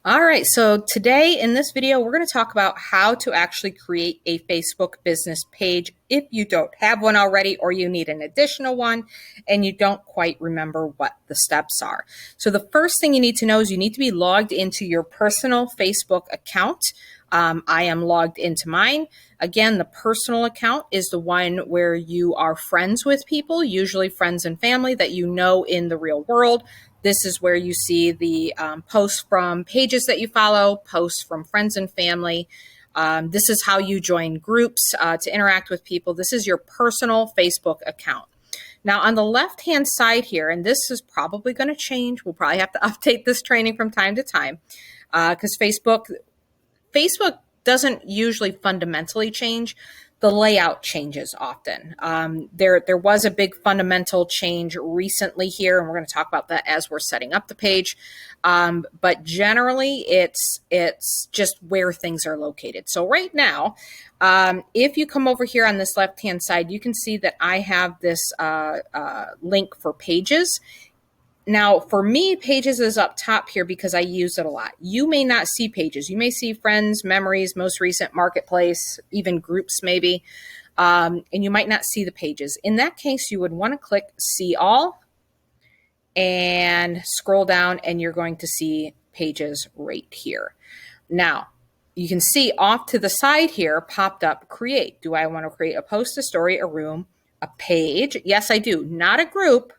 All right, so today in this video, we're going to talk about how to actually create a Facebook business page if you don't have one already or you need an additional one and you don't quite remember what the steps are. So the first thing you need to know is you need to be logged into your personal Facebook account. I am logged into mine. Again, the personal account is the one where you are friends with people, usually friends and family that you know in the real world. This is where you see the posts from pages that you follow, posts from friends and family. This is how you join groups to interact with people. This is your personal Facebook account. Now, on the left-hand side here, and this is probably going to change. We'll probably have to update this training from time to time because Facebook doesn't usually fundamentally change. The layout changes often. There was a big fundamental change recently here, and we're going to talk about that as we're setting up the page. But generally, it's just where things are located. So right now, if you come over here on this left-hand side, you can see that I have this link for pages. Now, for me, pages is up top here because I use it a lot. You may not see pages. You may see friends, memories, most recent, marketplace, even groups maybe, and you might not see the pages. In that case, you would want to click See All and scroll down, and you're going to see pages right here. Now, you can see off to the side here popped up Create. Do I want to create a post, a story, a room, a page? Yes, I do. Not a group.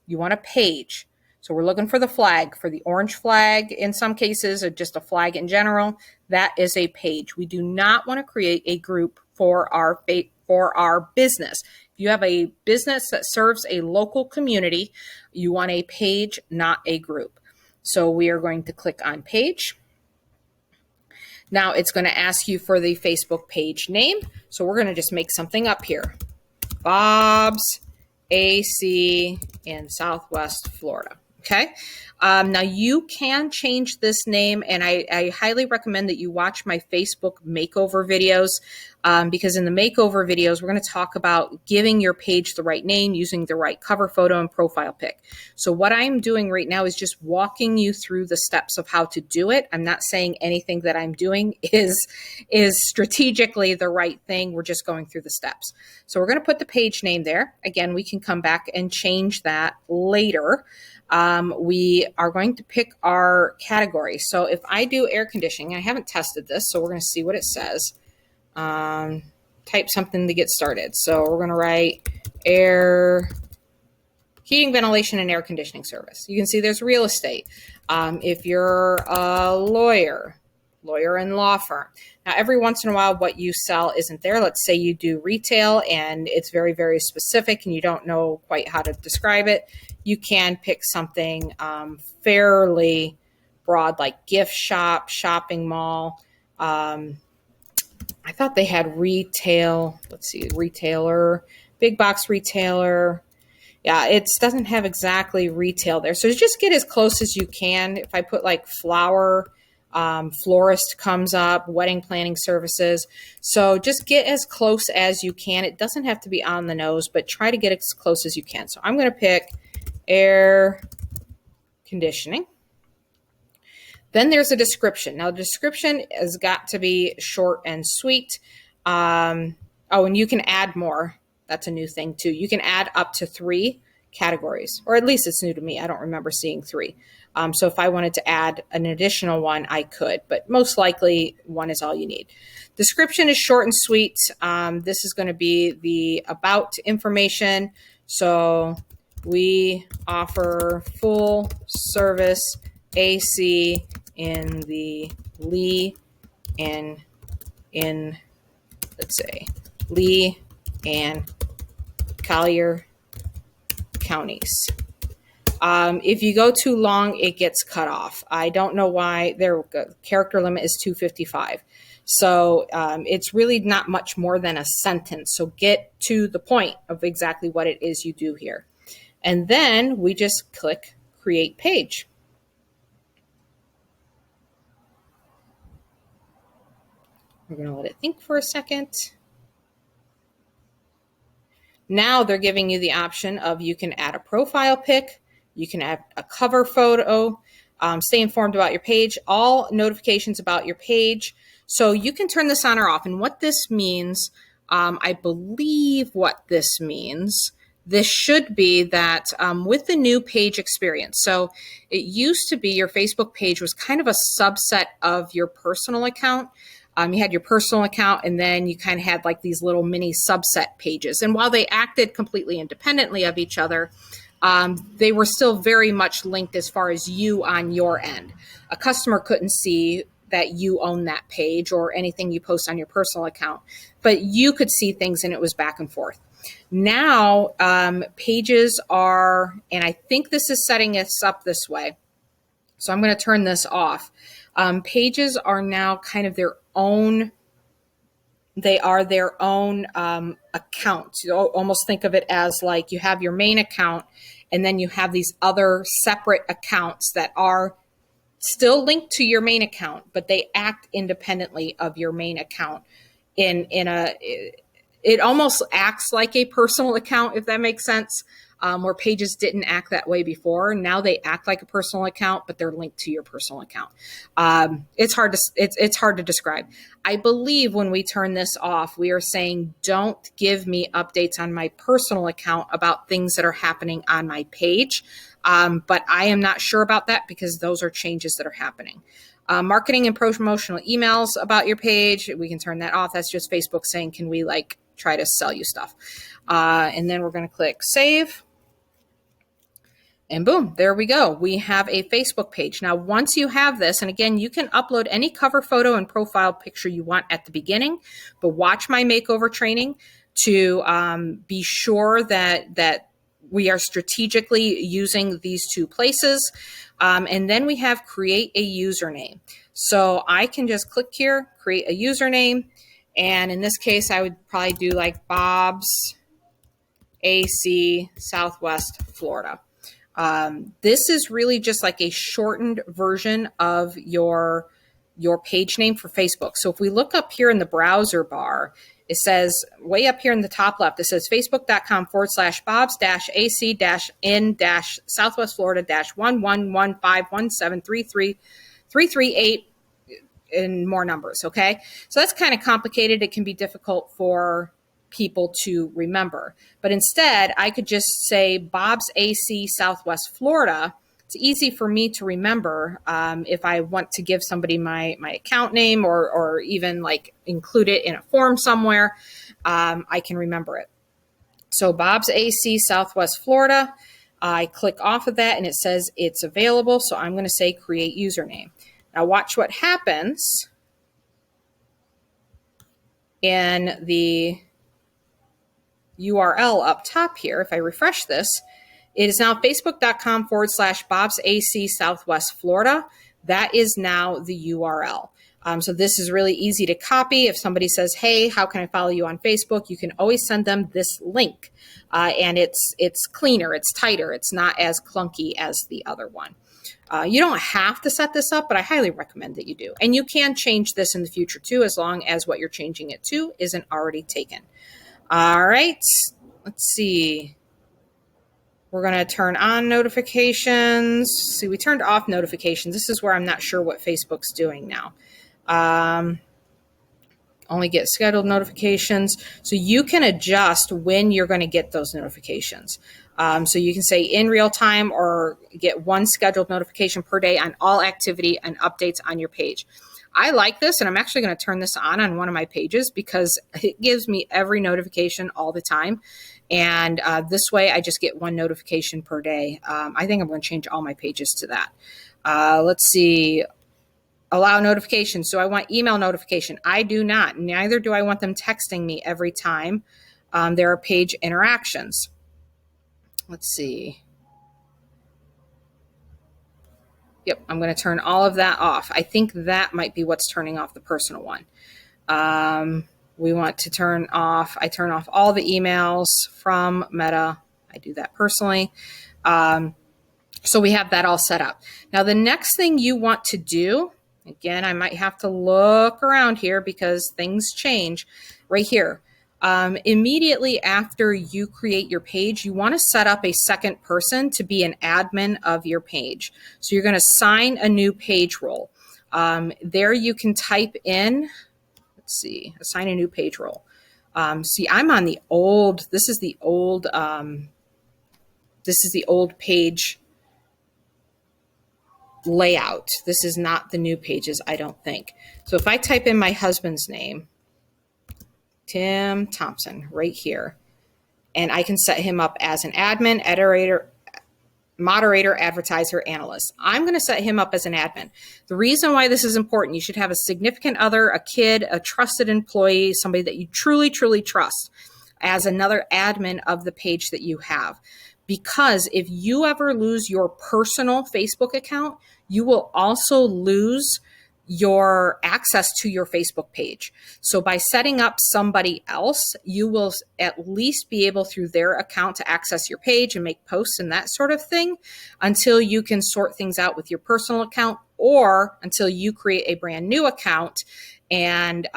You want a page. So we're looking for the flag, for the orange flag in some cases, or just a flag in general. That is a page. We do not want to create a group for our business. If you have a business that serves a local community, you want a page, not a group. So we are going to click on page. Now it's going to ask you for the Facebook page name. So we're going to just make something up here. Bob's AC in Southwest Florida. Okay. Now you can change this name, and I highly recommend that you watch my Facebook makeover videos because in the makeover videos, we're going to talk about giving your page the right name, using the right cover photo and profile pic. So what I'm doing right now is just walking you through the steps of how to do it. I'm not saying anything that I'm doing is strategically the right thing. We're just going through the steps. So we're going to put the page name there. Again, we can come back and change that later. We are going to pick our category. So if I do air conditioning, I haven't tested this, so we're going to see what it says. Type something to get started. So we're going to write air heating, ventilation, and air conditioning service. You can see there's real estate. If you're a lawyer and law firm. Now, every once in a while, what you sell isn't there. Let's say you do retail and it's very, very specific and you don't know quite how to describe it. You can pick something fairly broad, like gift shop, shopping mall. I thought they had retail. Let's see, retailer, big box retailer. Yeah, it doesn't have exactly retail there. So just get as close as you can. If I put like flower, florist comes up, wedding planning services. So just get as close as you can. It doesn't have to be on the nose, but try to get as close as you can. So I'm going to pick air conditioning. Then there's a description. Now, the description has got to be short and sweet. And you can add more. That's a new thing too. You can add up to 3 categories, or at least it's new to me. I don't remember seeing 3. So if I wanted to add an additional one, I could, but most likely 1 is all you need. Description is short and sweet. This is going to be the about information. So we offer full service AC in the Lee and let's say Lee and Collier counties. If you go too long, it gets cut off. I don't know why. Their character limit is 255. So it's really not much more than a sentence. So get to the point of exactly what it is you do here. And then we just click Create Page. We're going to let it think for a second. Now they're giving you the option of you can add a profile pic, you can add a cover photo, stay informed about your page, all notifications about your page. So you can turn this on or off. And what this means, I believe what this means, this should be that with the new page experience. So it used to be your Facebook page was kind of a subset of your personal account. You had your personal account, and then you kind of had like these little mini subset pages. And while they acted completely independently of each other, they were still very much linked as far as you on your end. A customer couldn't see that you own that page or anything you post on your personal account, but you could see things and it was back and forth. Now, pages are, and I think this is setting us up this way, so I'm going to turn this off. Pages are now kind of their own, they are their own accounts. You almost think of it as like you have your main account and then you have these other separate accounts that are still linked to your main account, but they act independently of your main account it almost acts like a personal account, if that makes sense, where pages didn't act that way before. Now they act like a personal account, but they're linked to your personal account. It's hard to describe. I believe when we turn this off, we are saying, don't give me updates on my personal account about things that are happening on my page. But I am not sure about that because those are changes that are happening. Marketing and promotional emails about your page, we can turn that off. That's just Facebook saying, can we like try to sell you stuff? And then we're going to click save. And boom, there we go. We have a Facebook page. Now, once you have this, and again, you can upload any cover photo and profile picture you want at the beginning, but watch my makeover training to be sure that we are strategically using these two places. And then we have create a username. So I can just click here, create a username. And in this case, I would probably do like Bob's AC Southwest Florida. This is really just like a shortened version of your page name for Facebook. So if we look up here in the browser bar, it says way up here in the top left, it says facebook.com/Bob's-AC-in-Southwest Florida-11151733338 and more numbers. Okay. So that's kind of complicated. It can be difficult for people to remember, but instead I could just say Bob's AC Southwest Florida. It's easy for me to remember if I want to give somebody my account name or even like include it in a form somewhere. I can remember it. So Bob's AC Southwest Florida, I click off of that and it says it's available. So I'm going to say create username. Now watch what happens in the URL up top here. If I refresh this, it is now facebook.com/Bob's AC Southwest Florida. That is now the URL. So this is really easy to copy. If somebody says, hey, how can I follow you on Facebook? You can always send them this link. And it's cleaner, it's tighter, it's not as clunky as the other one. You don't have to set this up, but I highly recommend that you do. And you can change this in the future too, as long as what you're changing it to isn't already taken. All right, let's see. We're going to turn on notifications. See, we turned off notifications. This is where I'm not sure what Facebook's doing now. Only get scheduled notifications. So you can adjust when you're going to get those notifications. So you can say in real time or get one scheduled notification per day on all activity and updates on your page. I like this, and I'm actually going to turn this on one of my pages because it gives me every notification all the time. And this way, I just get one notification per day. I think I'm going to change all my pages to that. Let's see. Allow notifications. So I want email notification. I do not. Neither do I want them texting me every time there are page interactions. Let's see. Yep, I'm going to turn all of that off. I think that might be what's turning off the personal one. We want to turn off, I turn off all the emails from Meta. I do that personally. So we have that all set up. Now, the next thing you want to do, again, I might have to look around here because things change right here. Immediately after you create your page, you want to set up a second person to be an admin of your page. So you're going to sign a new page role. There you can type in, let's see, assign a new page role. See, I'm on the old, this is the old page layout. This is not the new pages, I don't think. So if I type in my husband's name, Tim Thompson, right here, and I can set him up as an admin, editor, moderator, advertiser, analyst. I'm going to set him up as an admin. The reason why this is important, you should have a significant other, a kid, a trusted employee, somebody that you truly, truly trust as another admin of the page that you have. Because if you ever lose your personal Facebook account, you will also lose your access to your Facebook page. So by setting up somebody else, you will at least be able through their account to access your page and make posts and that sort of thing until you can sort things out with your personal account, or until you create a brand new account and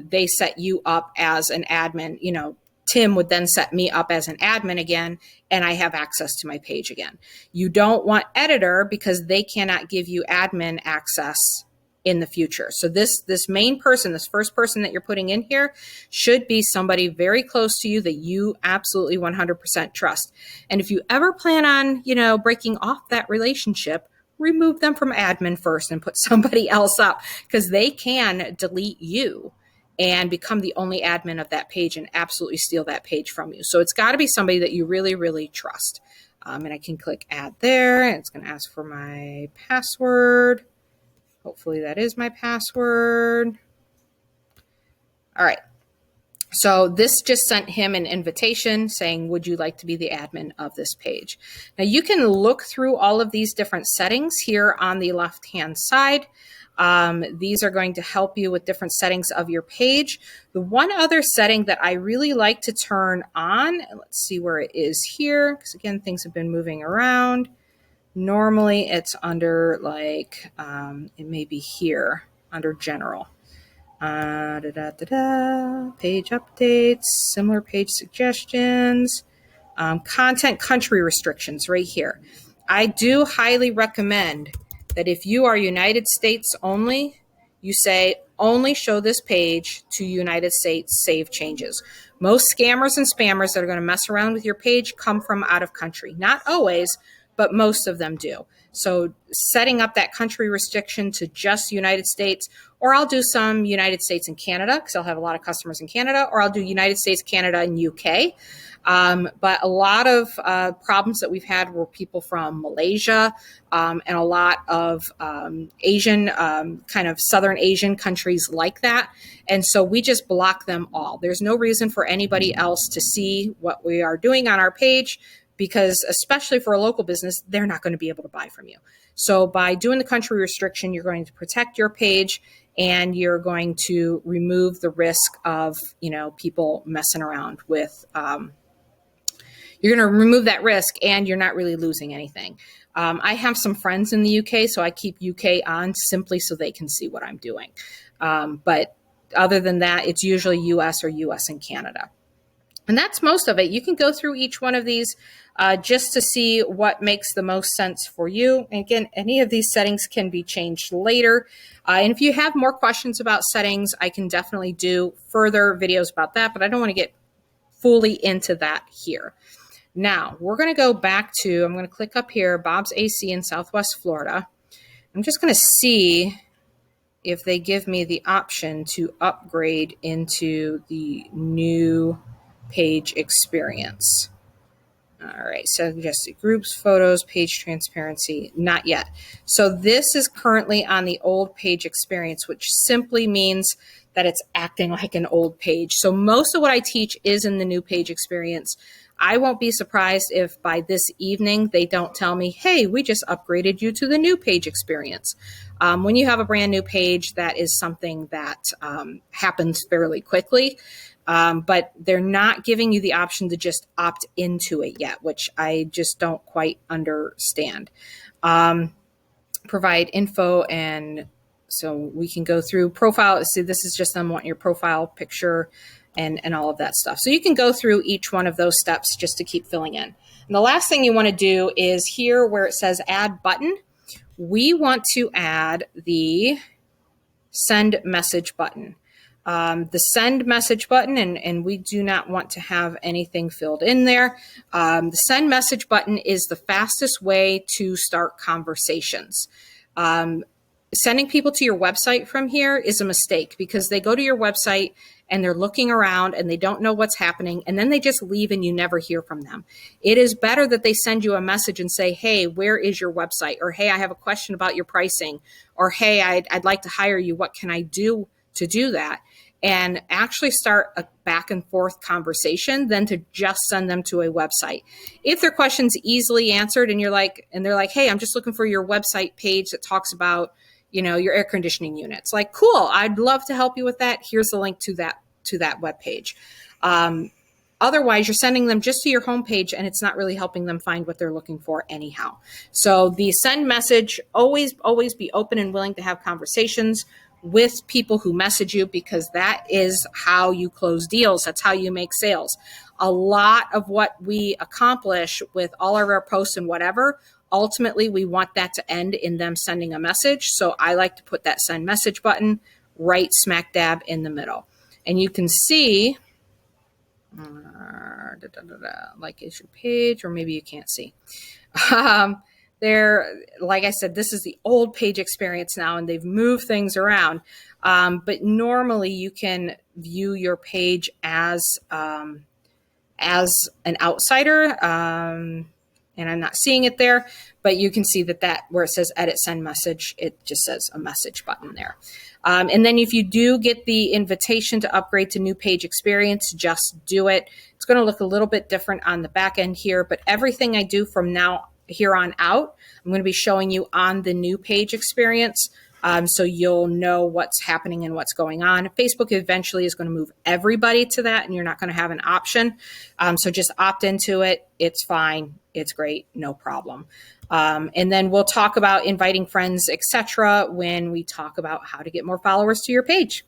they set you up as an admin. You know, Tim would then set me up as an admin again, and I have access to my page again. You don't want editor because they cannot give you admin access in the future. So this main person, this first person that you're putting in here, should be somebody very close to you that you absolutely 100% trust. And if you ever plan on, you know, breaking off that relationship, remove them from admin first and put somebody else up, because they can delete you and become the only admin of that page and absolutely steal that page from you. So it's got to be somebody that you really, really trust. And I can click add there, and it's going to ask for my password. Hopefully that is my password. All right. So this just sent him an invitation saying, would you like to be the admin of this page? Now you can look through all of these different settings here on the left-hand side. These are going to help you with different settings of your page. The one other setting that I really like to turn on, and let's see where it is here, because again, things have been moving around. Normally it's under like, it may be here under general. Page updates, similar page suggestions, content country restrictions right here. I do highly recommend that if you are United States only, you say only show this page to United States, save changes. Most scammers and spammers that are going to mess around with your page come from out of country. Not always, but most of them do. So setting up that country restriction to just United States, or I'll do some United States and Canada, because I'll have a lot of customers in Canada, or I'll do United States, Canada, and UK. But a lot of problems that we've had were people from Malaysia and a lot of Asian, kind of Southern Asian countries like that. And so we just block them all. There's no reason for anybody else to see what we are doing on our page, because especially for a local business, they're not going to be able to buy from you. So by doing the country restriction, you're going to protect your page, and you're going to remove the risk of, you know, people messing around with, you're going to remove that risk, and you're not really losing anything. I have some friends in the UK, so I keep UK on simply so they can see what I'm doing. But other than that, it's usually US or US and Canada. And that's most of it. You can go through each one of these just to see what makes the most sense for you. And again, any of these settings can be changed later. And if you have more questions about settings, I can definitely do further videos about that, but I don't want to get fully into that here. Now, we're going to go back to, I'm going to click up here, Bob's AC in Southwest Florida. I'm just going to see if they give me the option to upgrade into the new page experience. All right, suggested groups, photos, page transparency, not yet. So this is currently on the old page experience, which simply means that it's acting like an old page. So most of what I teach is in the new page experience. I won't be surprised if by this evening they don't tell me, hey, we just upgraded you to the new page experience. When you have a brand new page, that is something that happens fairly quickly. But they're not giving you the option to just opt into it yet, which I just don't quite understand. Provide info, and so we can go through profile. See, this is just them wanting your profile picture and all of that stuff. So you can go through each one of those steps just to keep filling in. And the last thing you want to do is here where it says add button, we want to add the send message button. The send message button, and we do not want to have anything filled in there. The send message button is the fastest way to start conversations. Sending people to your website from here is a mistake because they go to your website and they're looking around and they don't know what's happening, and then they just leave and you never hear from them. It is better that they send you a message and say, hey, where is your website? Or, hey, I have a question about your pricing. Or, hey, I'd like to hire you. What can I do to do that? And actually start a back and forth conversation than to just send them to a website. If their question's easily answered and they're like, hey, I'm just looking for your website page that talks about, your air conditioning units. Like, cool, I'd love to help you with that. Here's the link to that web page. Otherwise, you're sending them just to your homepage and it's not really helping them find what they're looking for anyhow. So the send message, always be open and willing to have conversations with people who message you, because that is how you close deals. That's how you make sales. A lot of what we accomplish with all of our posts and whatever, ultimately we want that to end in them sending a message. So I like to put that send message button right smack dab in the middle. And you can see, like is your page, or maybe you can't see. There, like I said, this is the old page experience now, and they've moved things around. But normally you can view your page as an outsider, and I'm not seeing it there, but you can see that where it says edit send message, it just says a message button there. And then if you do get the invitation to upgrade to new page experience, just do it. It's going to look a little bit different on the back end here, but everything I do from here on out, I'm going to be showing you on the new page experience. So you'll know what's happening and what's going on. Facebook eventually is going to move everybody to that, and you're not going to have an option. So just opt into it. It's fine. It's great. No problem. And then we'll talk about inviting friends, etc., when we talk about how to get more followers to your page.